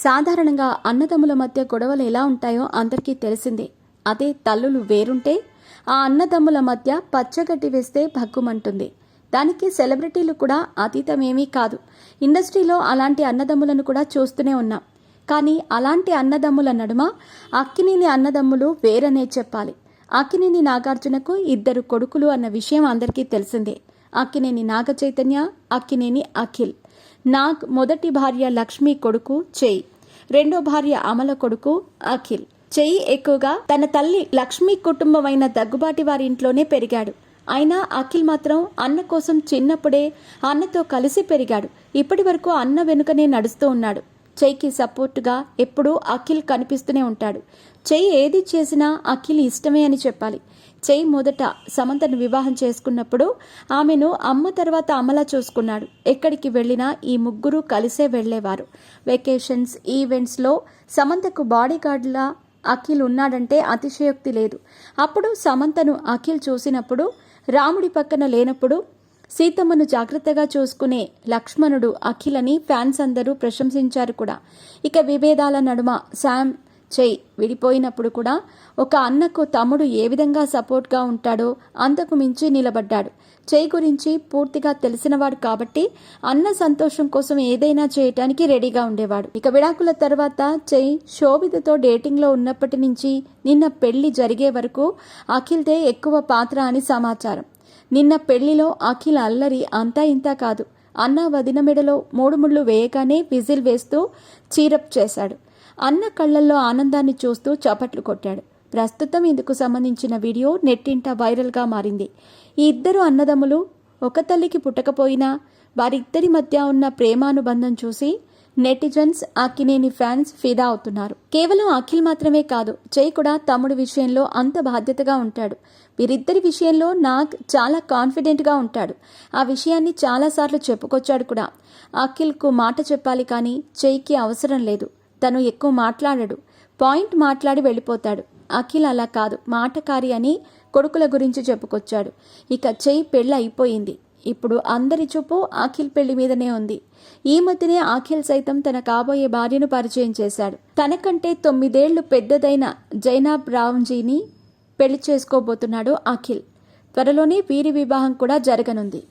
సాధారణంగా అన్నదమ్ముల మధ్య గొడవలు ఎలా ఉంటాయో అందరికీ తెలిసిందే. అదే తల్లులు వేరుంటే ఆ అన్నదమ్ముల మధ్య పచ్చగడ్డి వేస్తే భగ్గుమంటుంది. దానికి సెలబ్రిటీలు కూడా అతీతమేమీ కాదు. ఇండస్ట్రీలో అలాంటి అన్నదమ్ములను కూడా చూస్తూనే ఉన్నాం. కానీ అలాంటి అన్నదమ్ముల నడుమ అక్కినేని అన్నదమ్ములు వేరనే చెప్పాలి. అక్కినేని నాగార్జునకు 2 కొడుకులు అన్న విషయం అందరికీ తెలిసిందే. అక్కినేని నాగ చైతన్య, అక్కినేని అఖిల్. నాగ్ మొదటి భార్య లక్ష్మి కొడుకు చెయ్యి, రెండో భార్య అమల కొడుకు అఖిల్. చెయ్యి ఎక్కువగా తన తల్లి లక్ష్మి కుటుంబమైన దగ్గుబాటి వారి ఇంట్లోనే పెరిగాడు. అయినా అఖిల్ మాత్రం అన్న కోసం చిన్నప్పుడే అన్నతో కలిసి పెరిగాడు. ఇప్పటి వరకు అన్న వెనుకనే నడుస్తూ ఉన్నాడు. చెయ్యికి సపోర్టుగా ఎప్పుడూ అఖిల్ కనిపిస్తూనే ఉంటాడు. చెయ్యి ఏది చేసినా అఖిల్ ఇష్టమే అని చెప్పాలి. చెయ్యి మొదట సమంతను వివాహం చేసుకున్నప్పుడు ఆమెను అమ్మ తర్వాత అమలా చూసుకున్నాడు. ఎక్కడికి వెళ్ళినా ఈ ముగ్గురు కలిసే వెళ్లేవారు. వెకేషన్స్, ఈవెంట్స్లో సమంతకు బాడీ గార్డ్లా అఖిల్ ఉన్నాడంటే అతిశయోక్తి లేదు. అప్పుడు సమంతను అఖిల్ చూసినప్పుడు, రాముడి పక్కన లేనప్పుడు సీతమ్మను జాగ్రత్తగా చూసుకునే లక్ష్మణుడు అఖిల్ అని ఫ్యాన్స్ అందరూ ప్రశంసించారు కూడా. ఇక విభేదాల నడుమ శామ్, చెయ్యి విడిపోయినప్పుడు కూడా ఒక అన్నకు తమ్ముడు ఏ విధంగా సపోర్ట్గా ఉంటాడో అంతకు మించి నిలబడ్డాడు. చెయ్యి గురించి పూర్తిగా తెలిసినవాడు కాబట్టి అన్న సంతోషం కోసం ఏదైనా చేయటానికి రెడీగా ఉండేవాడు. ఇక విడాకుల తర్వాత చెయ్యి శోభితతో డేటింగ్లో ఉన్నప్పటి నుంచి నిన్న పెళ్లి జరిగే వరకు అఖిల్దే ఎక్కువ పాత్ర అని సమాచారం. నిన్న పెళ్లిలో అఖిల్ అల్లరి అంతా ఇంతా కాదు. అన్న వదిన మెడలో 3 ముళ్ళు వేయగానే విజిల్ వేస్తూ చీరప్ చేశాడు. అన్న కళ్లల్లో ఆనందాన్ని చూస్తూ చప్పట్లు కొట్టాడు. ప్రస్తుతం ఇందుకు సంబంధించిన వీడియో నెట్టింట వైరల్గా మారింది. ఈ 2 అన్నదమ్ములు ఒక తల్లికి పుట్టకపోయినా వారిద్దరి మధ్య ఉన్న ప్రేమానుబంధం చూసి నెటిజన్స్, అక్కినేని ఫ్యాన్స్ ఫిదా అవుతున్నారు. కేవలం అఖిల్ మాత్రమే కాదు, చెయ్యి కూడా తమ్ముడి విషయంలో అంత బాధ్యతగా ఉంటాడు. వీరిద్దరి విషయంలో నాగ్ చాలా కాన్ఫిడెంట్గా ఉంటాడు. ఆ విషయాన్ని చాలాసార్లు చెప్పుకొచ్చాడు కూడా. అఖిల్కు మాట చెప్పాలి కానీ చెయ్యికి అవసరం లేదు. తను ఎక్కువ మాట్లాడడు, పాయింట్ మాట్లాడి వెళ్ళిపోతాడు. అఖిల్ అలా కాదు, మాటకారి అని కొడుకుల గురించి చెప్పుకొచ్చాడు. ఇక చెయ్యి పెళ్ళి అయిపోయింది. ఇప్పుడు అందరి చూపు అఖిల్ పెళ్లి మీదనే ఉంది. ఈ మధ్యనే అఖిల్ సైతం తన కాబోయే భార్యను పరిచయం చేశాడు. తనకంటే 9 ఏళ్లు పెద్దదైన జైనాబ్ రామ్జీని పెళ్లి చేసుకోబోతున్నాడు అఖిల్. త్వరలోనే వీరి వివాహం కూడా జరగనుంది.